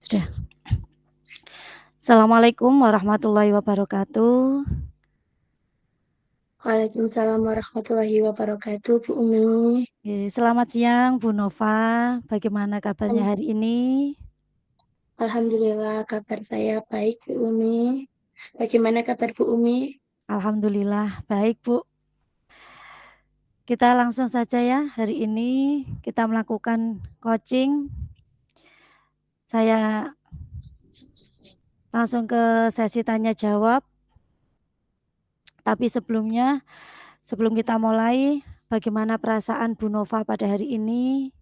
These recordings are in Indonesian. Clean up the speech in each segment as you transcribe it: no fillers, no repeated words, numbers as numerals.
Udah. Assalamualaikum warahmatullahi wabarakatuh. Waalaikumsalam warahmatullahi wabarakatuh, Bu Umi. Selamat siang Bu Nova, bagaimana kabarnya Alham- hari ini? Alhamdulillah kabar saya baik, Bu Umi. Bagaimana kabar Bu Umi? Alhamdulillah baik Bu. Kita langsung saja ya, hari ini kita melakukan coaching. Saya langsung ke sesi tanya jawab. Tapi sebelum kita mulai, bagaimana perasaan Bu Nova pada hari ini?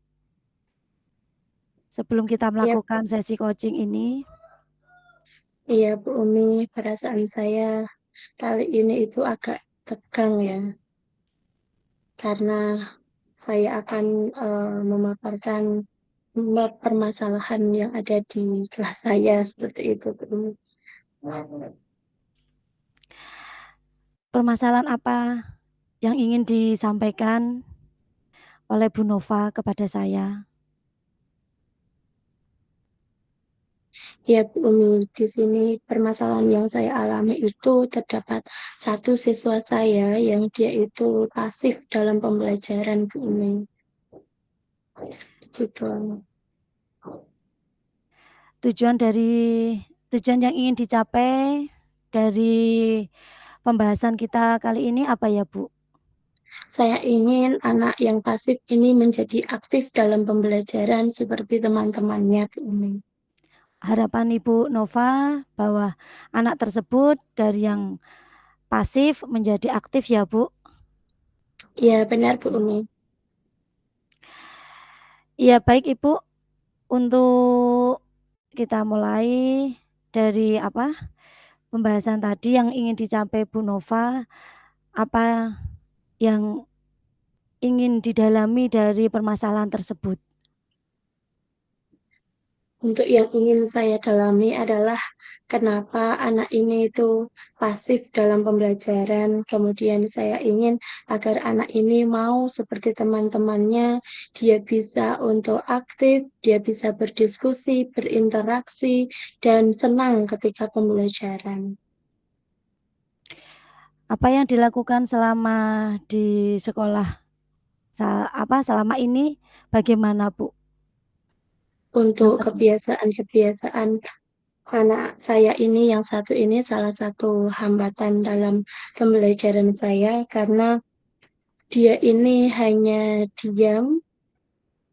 Sebelum kita Iya, melakukan sesi coaching ini, iya Bu Umi, perasaan saya kali ini itu agak tegang ya, karena saya akan memaparkan permasalahan yang ada di kelas saya seperti itu, Bu Umi. permasalahan apa yang ingin disampaikan oleh Bu Nova kepada saya? Ya, Bu Umi, di sini permasalahan yang saya alami itu terdapat satu siswa saya yang dia itu pasif dalam pembelajaran, Bu Umi. Gitu. Tujuan tujuan yang ingin dicapai dari pembahasan kita kali ini apa ya, Bu? Saya ingin anak yang pasif ini menjadi aktif dalam pembelajaran seperti teman-temannya, Bu Umi. Harapan Ibu Nova bahwa anak tersebut dari yang pasif menjadi aktif ya, Bu. Ya, benar, Bu Umi. Iya, baik Ibu. Untuk kita mulai dari pembahasan tadi yang ingin dicapai Bu Nova, apa yang ingin didalami dari permasalahan tersebut? Untuk yang ingin saya dalami adalah kenapa anak ini itu pasif dalam pembelajaran. Kemudian saya ingin agar anak ini mau seperti teman-temannya, dia bisa untuk aktif, dia bisa berdiskusi, berinteraksi, dan senang ketika pembelajaran. Apa yang dilakukan selama di sekolah selama ini bagaimana, Bu? Yang Untuk kebiasaan-kebiasaan anak saya ini, yang satu ini salah satu hambatan dalam pembelajaran saya karena dia ini hanya diam,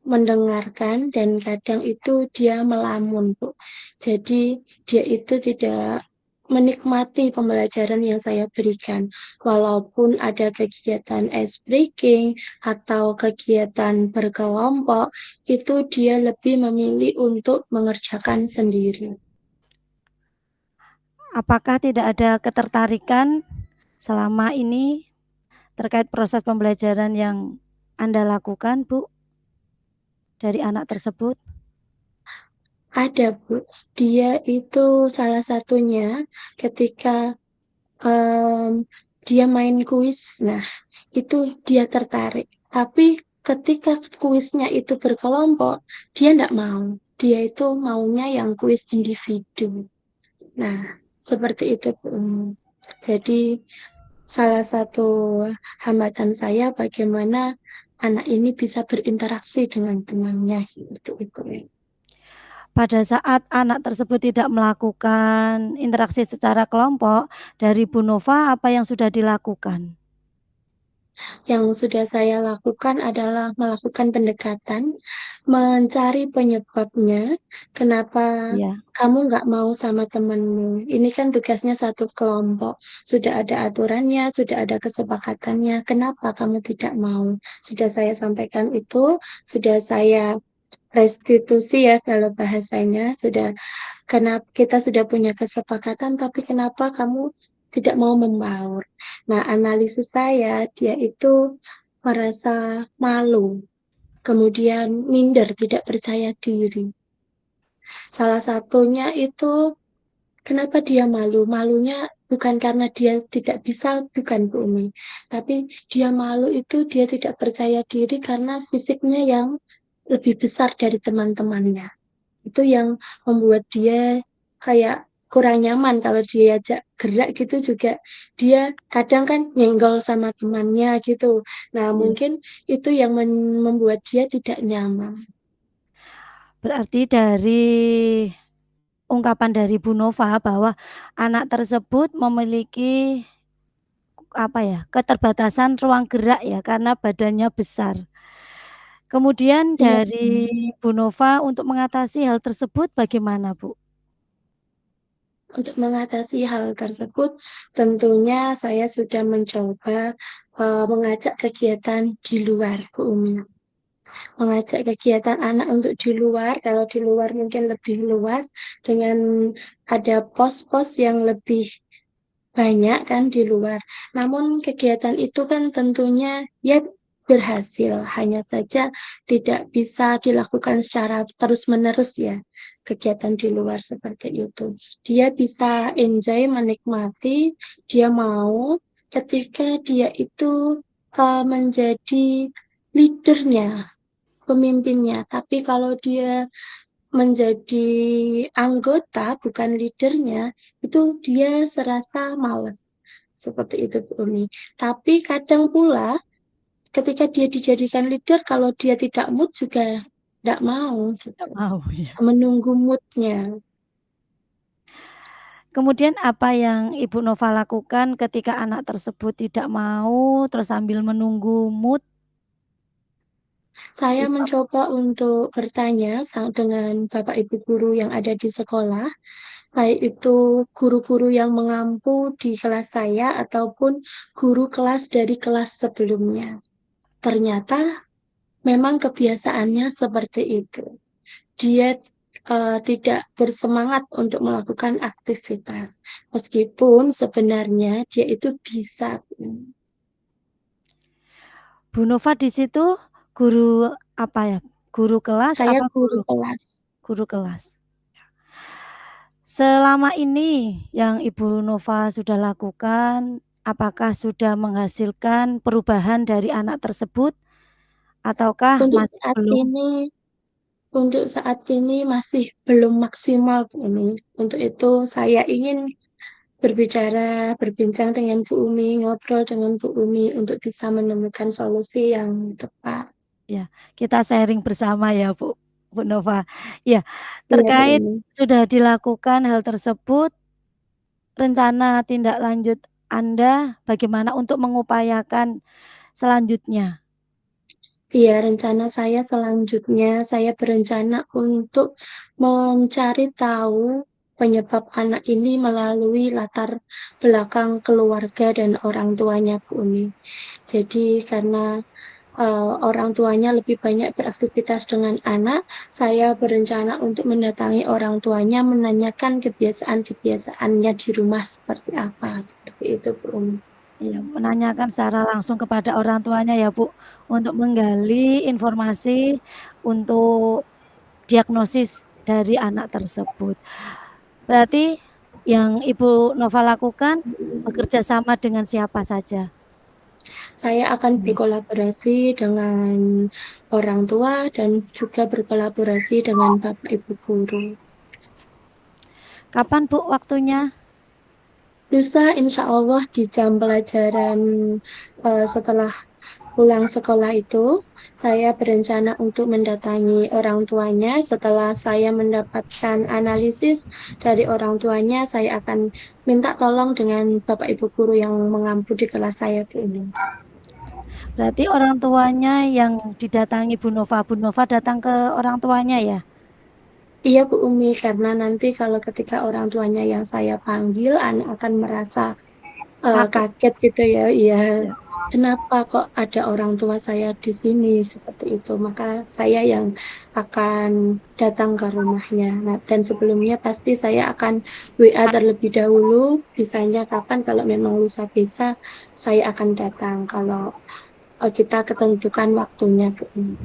mendengarkan, dan kadang itu dia melamun, Bu. Jadi dia itu tidak menikmati pembelajaran yang saya berikan. Walaupun ada kegiatan ice breaking atau kegiatan berkelompok, itu dia lebih memilih untuk mengerjakan sendiri. Apakah tidak ada ketertarikan selama ini terkait proses pembelajaran yang Anda lakukan, Bu, dari anak tersebut? Ada, Bu. Dia itu salah satunya ketika em, dia main kuis. Nah, itu dia tertarik. Tapi ketika kuisnya itu berkelompok, dia tidak mau. Dia itu maunya yang kuis individu. Nah, seperti itu, Bu. Jadi, salah satu hambatan saya bagaimana anak ini bisa berinteraksi dengan temannya seperti itu. Pada saat anak tersebut tidak melakukan interaksi secara kelompok, dari Bu Nova apa yang sudah dilakukan? Yang sudah saya lakukan adalah melakukan pendekatan, mencari penyebabnya, kenapa Ya, kamu nggak mau sama temanmu. Ini kan tugasnya satu kelompok. Sudah ada aturannya, sudah ada kesepakatannya. Kenapa kamu tidak mau? Sudah saya sampaikan itu, sudah saya restitusi ya kalau bahasanya, sudah kenapa kita sudah punya kesepakatan, tapi kenapa kamu tidak mau membaur? Nah, analisis saya, dia itu merasa malu, kemudian minder, tidak percaya diri. Salah satunya itu, kenapa dia malu? Malunya bukan karena dia tidak bisa, bukan Bu Umi. Tapi dia malu itu dia tidak percaya diri karena fisiknya yang lebih besar dari teman-temannya. itu yang membuat dia kayak kurang nyaman kalau diajak gerak gitu juga dia kadang kan nyenggol sama temannya gitu. Nah, Iya. mungkin itu yang membuat dia tidak nyaman. Berarti dari ungkapan dari Bu Nova bahwa anak tersebut memiliki apa ya, keterbatasan ruang gerak ya karena badannya besar. Kemudian Iya. dari Bu Nova untuk mengatasi hal tersebut bagaimana, Bu? Untuk mengatasi hal tersebut, tentunya saya sudah mencoba, mengajak kegiatan di luar, Bu Umi. Mengajak kegiatan anak untuk di luar, kalau di luar mungkin lebih luas dengan ada pos-pos yang lebih banyak kan di luar. Namun kegiatan itu kan tentunya ya berhasil, hanya saja tidak bisa dilakukan secara terus-menerus ya, kegiatan di luar seperti itu. Dia bisa enjoy, menikmati, dia mau ketika dia itu menjadi leadernya, pemimpinnya. Tapi kalau dia menjadi anggota, bukan leadernya, itu dia serasa males. Seperti itu, Bu Umi. Tapi kadang pula, ketika dia dijadikan leader, kalau dia tidak mood juga tidak mau, Tidak gitu. mau ya. Menunggu moodnya. Kemudian apa yang Ibu Nova lakukan ketika anak tersebut tidak mau, terus sambil menunggu mood Saya itu mencoba untuk bertanya dengan Bapak Ibu guru yang ada di sekolah, baik itu guru-guru yang mengampu di kelas saya ataupun guru kelas dari kelas sebelumnya. Ternyata memang kebiasaannya seperti itu. Dia tidak bersemangat untuk melakukan aktivitas, meskipun sebenarnya dia itu bisa. Bu Nova di situ guru apa ya, guru kelas Saya apa guru kelas. guru kelas? Selama ini yang Ibu Nova sudah lakukan, apakah sudah menghasilkan perubahan dari anak tersebut ataukah Untuk masih saat belum? ini untuk saat ini masih belum maksimal, Bu Umi. Untuk itu saya ingin berbincang dengan Bu Umi, ngobrol dengan Bu Umi untuk bisa menemukan solusi yang tepat. Ya, kita sharing bersama ya Bu Nova. Ya, Iya, Bu terkait Umi. sudah dilakukan hal tersebut, rencana tindak lanjut Anda bagaimana untuk mengupayakan selanjutnya? Iya, rencana saya selanjutnya, saya berencana untuk mencari tahu penyebab anak ini melalui latar belakang keluarga dan orang tuanya, Bu Umi. Jadi karena orang tuanya lebih banyak beraktivitas dengan anak, saya berencana untuk mendatangi orang tuanya, menanyakan kebiasaan-kebiasaannya di rumah seperti apa, seperti itu, Bu Umi. Iya, menanyakan secara langsung kepada orang tuanya ya Bu, untuk menggali informasi untuk diagnosis dari anak tersebut. Berarti yang Ibu Nova lakukan bekerja sama dengan siapa saja? Saya akan Mmm. berkolaborasi dengan orang tua dan juga berkolaborasi dengan Bapak Ibu guru. Kapan Bu waktunya? Lusa insya Allah di jam pelajaran setelah pulang sekolah itu, saya berencana untuk mendatangi orang tuanya. Setelah saya mendapatkan analisis dari orang tuanya, saya akan minta tolong dengan Bapak Ibu guru yang mengampu di kelas saya ini. Berarti orang tuanya yang didatangi Bu Nova datang ke orang tuanya ya? Iya Bu Umi, karena nanti kalau ketika orang tuanya yang saya panggil, anak akan merasa Takut kaget gitu ya. Iya, ya? kenapa kok ada orang tua saya di sini seperti itu. Maka saya yang akan datang ke rumahnya. Nah, dan sebelumnya pasti saya akan WA terlebih dahulu. Bisanya kapan? Kalau memang lusa bisa, saya akan datang. Kalau kita ketentukan waktunya Bu Umi.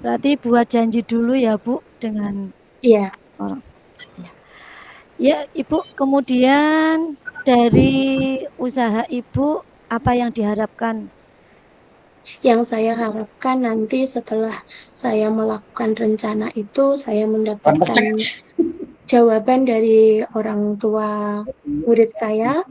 Berarti buat janji dulu ya Bu dengan Iya. orang ya. Ya Ibu, kemudian dari usaha Ibu, apa yang diharapkan Yang saya harapkan nanti setelah saya melakukan rencana itu, saya mendapatkan Cek. jawaban dari orang tua murid saya.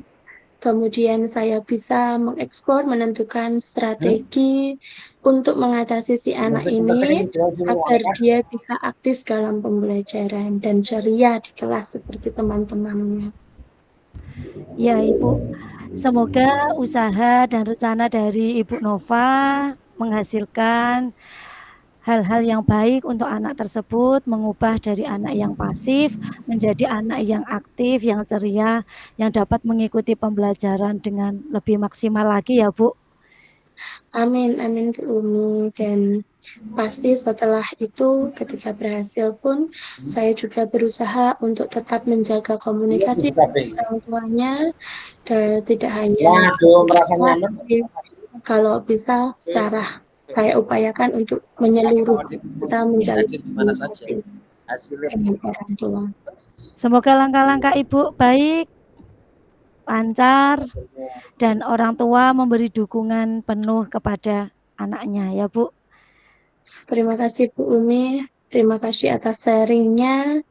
Kemudian saya bisa mengeksplor, menentukan strategi untuk mengatasi si anak ini agar dia bisa aktif dalam pembelajaran dan ceria di kelas seperti teman-temannya. Ya, Ibu. Semoga usaha dan rencana dari Ibu Nova menghasilkan hal-hal yang baik untuk anak tersebut, mengubah dari anak yang pasif menjadi anak yang aktif, yang ceria, yang dapat mengikuti pembelajaran dengan lebih maksimal lagi ya, Bu. Amin, amin Bu Umi. Dan pasti setelah itu ketika berhasil pun saya juga berusaha untuk tetap menjaga komunikasi dengan orang tuanya dan tidak hanya Waduh, merasa secara, nyaman. tapi kalau bisa secara saya upayakan untuk menyeluruh kita menjalin Hadir di mana saja. komunikasi Hasilnya dengan orang tua. Semoga langkah-langkah Ibu baik, lancar, dan orang tua memberi dukungan penuh kepada anaknya ya, Bu. Terima kasih Bu Umi, terima kasih atas sharingnya.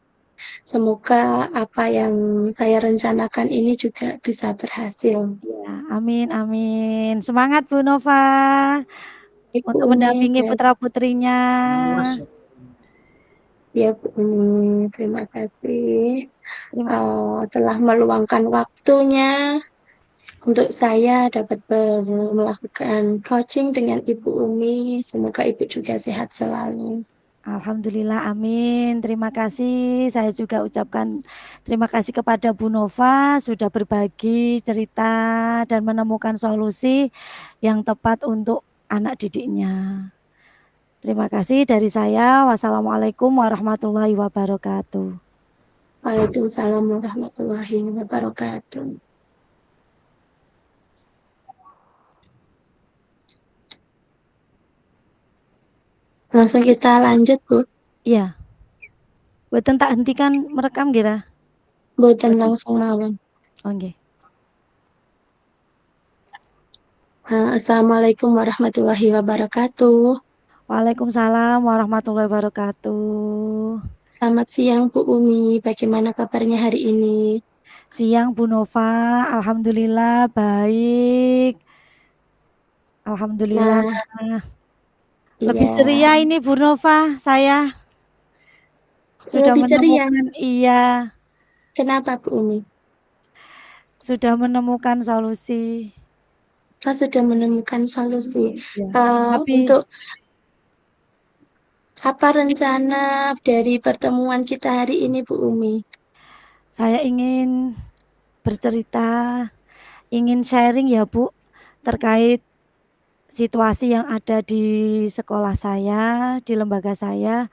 Semoga apa yang saya rencanakan ini juga bisa berhasil. Ya, amin amin. Semangat Bu Nova Baik Bu untuk Umi, mendampingi saya putra-putrinya. ya Bu Umi, terima kasih Terima telah meluangkan waktunya untuk saya dapat melakukan coaching dengan Ibu Umi. Semoga Ibu juga sehat selalu. Alhamdulillah, amin. Terima kasih. Saya juga ucapkan terima kasih kepada Bu Nova sudah berbagi cerita dan menemukan solusi yang tepat untuk anak didiknya. Terima kasih dari saya. Wassalamualaikum warahmatullahi wabarakatuh. Waalaikumsalam warahmatullahi wabarakatuh. Langsung kita lanjut, Bu. Iya. Boten tak hentikan merekam kira. Boten langsung mawon. Oke. Assalamualaikum warahmatullahi wabarakatuh. Waalaikumsalam warahmatullahi wabarakatuh. Selamat siang Bu Umi, bagaimana kabarnya hari ini? Siang Bu Nova, alhamdulillah baik. Alhamdulillah. Nah, Lebih iya, ceria ini Bu Nova, saya sudah lebih ceria. menemukan iya, Kenapa Bu Umi? sudah menemukan solusi. Kita sudah menemukan solusi. Ya. Untuk Tapi apa rencana dari pertemuan kita hari ini Bu Umi? saya ingin bercerita, ingin sharing ya Bu, terkait situasi yang ada di sekolah saya, di lembaga saya,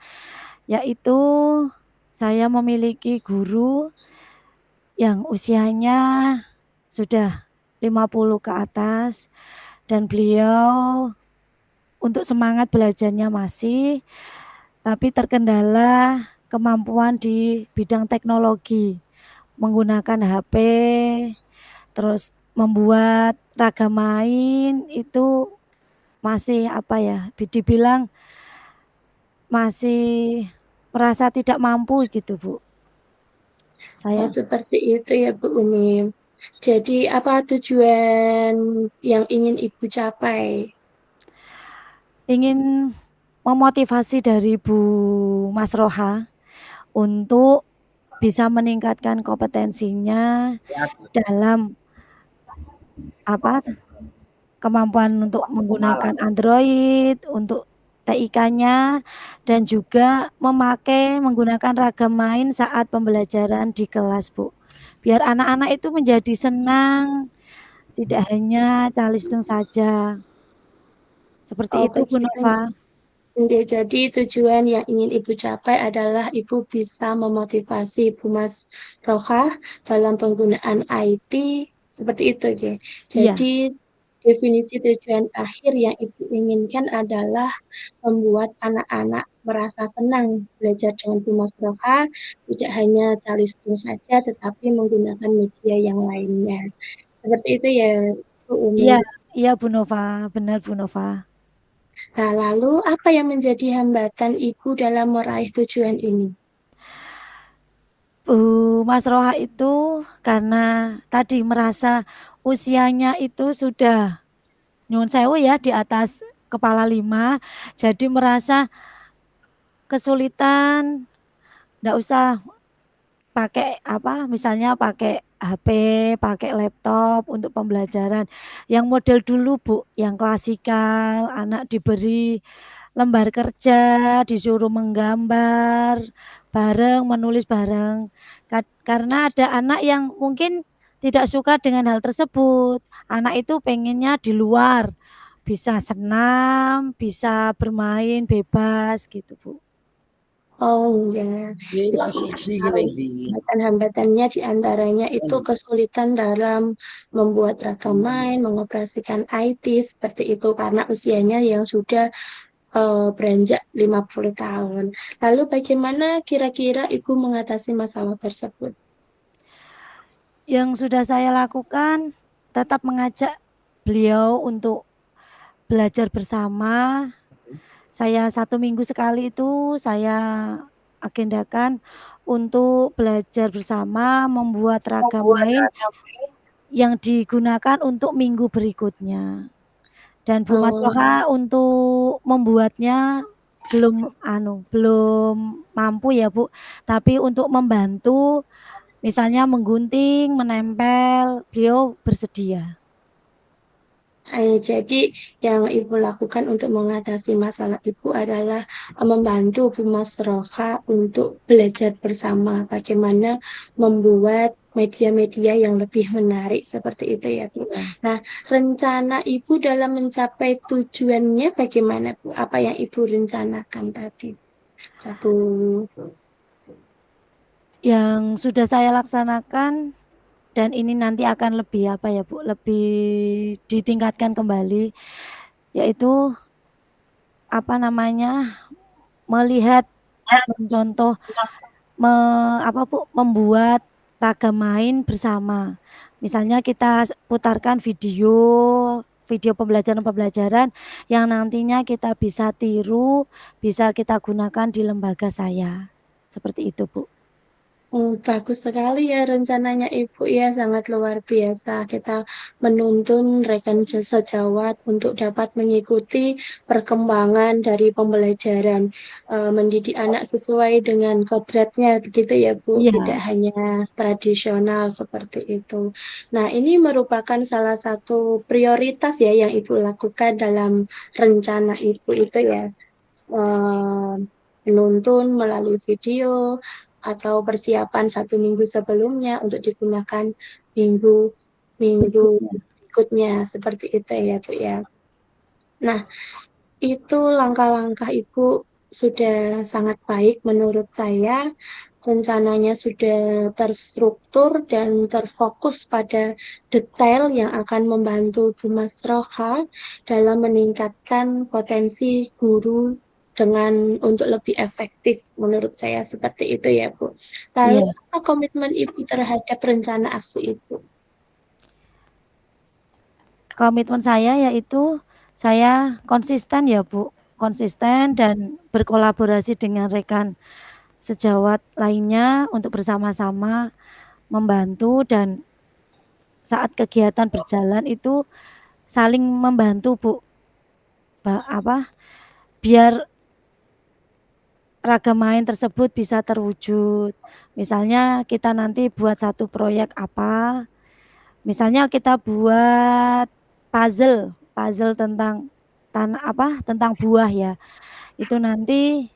yaitu saya memiliki guru yang usianya sudah 50 ke atas dan beliau untuk semangat belajarnya masih, tapi terkendala kemampuan di bidang teknologi, menggunakan HP, terus membuat ragam main itu masih apa ya, dibilang masih merasa tidak mampu gitu, Bu. Oh, Saya seperti itu ya Bu Umi. Jadi apa tujuan yang ingin Ibu capai? ingin memotivasi dari Bu Mas Roha untuk bisa meningkatkan kompetensinya dalam apa kemampuan untuk menggunakan Android, untuk TIK-nya, dan juga menggunakan ragam main saat pembelajaran di kelas, Bu. Biar anak-anak itu menjadi senang, tidak hanya calistung saja. Seperti Oh, itu, Bu begitu. Nova. Oke, jadi tujuan yang ingin Ibu capai adalah Ibu bisa memotivasi Ibu Mas Rohah dalam penggunaan IT seperti itu, ya. Iya, Jadi definisi tujuan akhir yang Ibu inginkan adalah membuat anak-anak merasa senang belajar dengan Bu Mas Rohah, tidak hanya calistung saja, tetapi menggunakan media yang lainnya. Seperti itu ya, Bu Umi. iya, iya Bu Nova, benar Bu Nova. Nah, lalu apa yang menjadi hambatan Ibu dalam meraih tujuan ini? Mas Roha itu karena tadi merasa usianya itu sudah nyuwun sewu ya di atas kepala 5, jadi merasa kesulitan, ndak usah pakai apa, misalnya pakai HP, pakai laptop untuk pembelajaran. Yang model dulu Bu, yang klasikal, anak diberi lembar kerja, disuruh menggambar bareng, menulis bareng. Karena ada anak yang mungkin tidak suka dengan hal tersebut. Anak itu pengennya di luar, bisa senam, bisa bermain bebas gitu Bu. Oh ya, jadi hambatan-hambatannya diantaranya itu kesulitan dalam membuat ragam main, mengoperasikan IT seperti itu karena usianya yang sudah beranjak 50 tahun. Lalu bagaimana kira-kira Ibu mengatasi masalah tersebut? Yang sudah saya lakukan tetap mengajak beliau untuk belajar bersama. Saya 1 minggu sekali itu saya agendakan untuk belajar bersama membuat ragam main yang digunakan untuk minggu berikutnya. Dan Bu Mas Oh, Loha untuk membuatnya belum mampu ya Bu, tapi untuk membantu misalnya menggunting, menempel, beliau bersedia. Jadi yang Ibu lakukan untuk mengatasi masalah Ibu adalah membantu Bu Mas Roha untuk belajar bersama bagaimana membuat media-media yang lebih menarik seperti itu ya Bu. Iya. Nah, rencana Ibu dalam mencapai tujuannya bagaimana Bu? Apa yang Ibu rencanakan tadi? Satu. Yang sudah saya laksanakan dan ini nanti akan lebih apa ya Bu, lebih ditingkatkan kembali, yaitu apa namanya, melihat, mencontoh, me apa Bu, membuat ragam main bersama. Misalnya kita putarkan video video pembelajaran-pembelajaran yang nantinya kita bisa tiru, bisa kita gunakan di lembaga saya. Seperti itu Bu. Bagus sekali ya rencananya Ibu ya, sangat luar biasa. Kita menuntun rekan sejawat untuk dapat mengikuti perkembangan dari pembelajaran, mendidik anak sesuai dengan kodratnya, begitu ya Bu, tidak Iya, hanya tradisional seperti itu. Nah, ini merupakan salah satu prioritas ya yang Ibu lakukan dalam rencana Ibu itu ya, eh, menuntun melalui video atau persiapan 1 minggu sebelumnya untuk digunakan minggu minggu berikutnya. berikutnya seperti itu ya Bu ya. Nah, itu langkah-langkah Ibu sudah sangat baik menurut saya. Rencananya sudah terstruktur dan terfokus pada detail yang akan membantu Bu Mas Roha dalam meningkatkan potensi guru dengan untuk lebih efektif menurut saya seperti itu ya Bu. Lalu Iya. apa komitmen Ibu terhadap rencana aksi itu? Komitmen saya yaitu saya konsisten ya Bu, konsisten dan berkolaborasi dengan rekan sejawat lainnya untuk bersama-sama membantu dan saat kegiatan berjalan itu saling membantu Bu, biar ragam main tersebut bisa terwujud. Misalnya kita nanti buat satu proyek apa, misalnya kita buat puzzle, puzzle tentang tentang buah ya. Itu nanti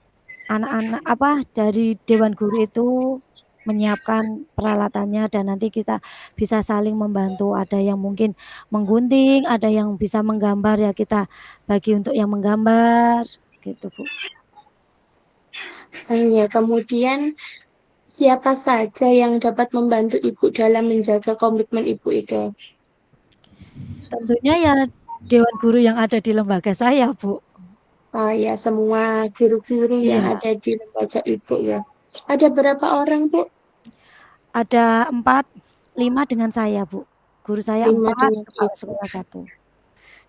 anak-anak dari dewan guru itu menyiapkan peralatannya dan nanti kita bisa saling membantu. Ada yang mungkin menggunting, ada yang bisa menggambar ya kita bagi untuk yang menggambar gitu, Bu. Ya, kemudian siapa saja yang dapat membantu Ibu dalam menjaga komitmen Ibu itu? Tentunya ya dewan guru yang ada di lembaga saya, Bu. Ya, semua guru-guru yang Iya, ada di lembaga Ibu ya. Ada berapa orang, Bu? ada 4, 5 dengan saya, Bu. Guru saya 5 4, dengan kepala Ibu. sekolah 1.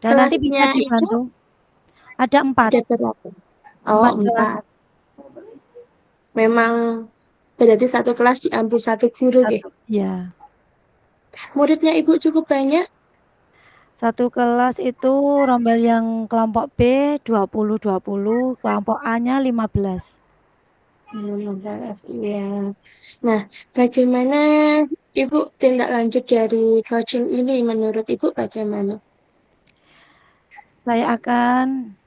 Dan nanti bisa Kelasnya itu dibantu Ada 4, Ada berapa? Oh, 4 kelas. 4. Memang berarti satu kelas diambil satu guru nggih? 1 iya. Muridnya Ibu cukup banyak? Satu kelas itu rombel yang kelompok B 20-20, kelompok A-nya 15. 15, iya. Nah, bagaimana Ibu tindak lanjut dari coaching ini menurut Ibu bagaimana? Saya akan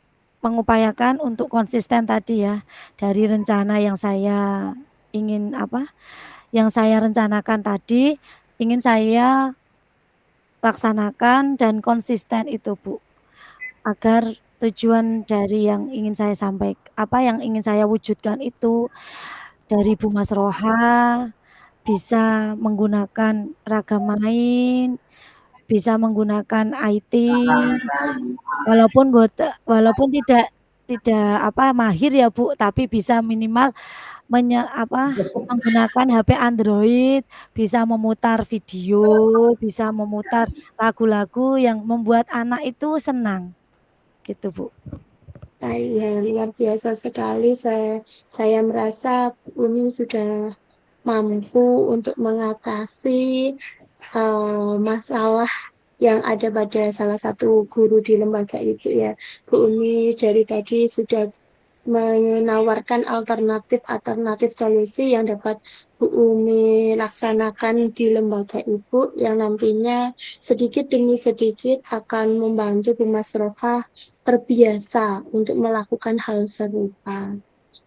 mengupayakan untuk konsisten tadi ya, dari rencana yang saya ingin yang saya rencanakan tadi, ingin saya laksanakan dan konsisten itu, Bu. Agar tujuan dari yang ingin saya yang ingin saya wujudkan itu dari Bu Mas Roha, bisa menggunakan ragam main, bisa menggunakan IT, walaupun tidak mahir ya, Bu, tapi bisa minimal menggunakan HP Android, bisa memutar video, bisa memutar lagu-lagu yang membuat anak itu senang, gitu, Bu. Iya, luar biasa sekali. Saya merasa Umi sudah mampu untuk mengatasi masalah yang ada pada salah satu guru di lembaga itu ya. Bu Umi dari tadi sudah menawarkan alternatif solusi yang dapat Bu Umi laksanakan di lembaga Ibu yang nantinya sedikit demi sedikit akan membantu Bu Mas Rofa terbiasa untuk melakukan hal serupa.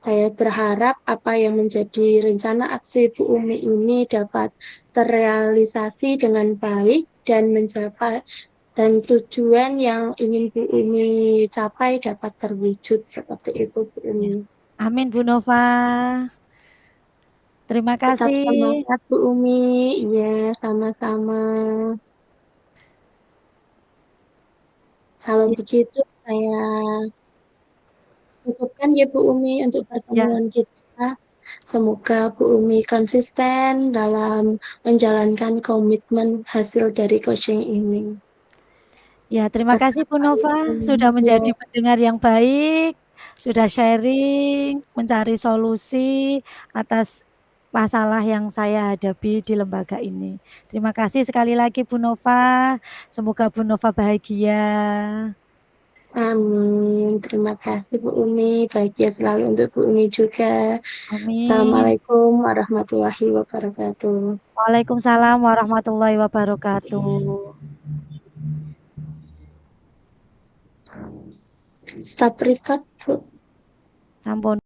Saya berharap apa yang menjadi rencana aksi Bu Umi ini dapat terrealisasi dengan baik dan mencapai dan tujuan yang ingin Bu Umi capai dapat terwujud seperti itu Bu Ya. Umi. Amin, Bu Nova. Terima Tetap kasih. semangat Bu Umi. Iya, sama-sama. Kalau Ya, begitu saya cukupkan ya Bu Umi untuk ya, pertemuan kita. Semoga Bu Umi konsisten dalam menjalankan komitmen hasil dari coaching ini. ya, terima kasih Bu Nova sudah menjadi Assalamualaikum. pendengar yang baik, sudah sharing, mencari solusi atas masalah yang saya hadapi di lembaga ini. Terima kasih sekali lagi Bu Nova. Semoga Bu Nova bahagia. Amin. Terima kasih Bu Umi. Bahagia selalu untuk Bu Umi juga. Amin. Assalamualaikum warahmatullahi wabarakatuh. Waalaikumsalam warahmatullahi wabarakatuh. Stop record, Bu. Sampun.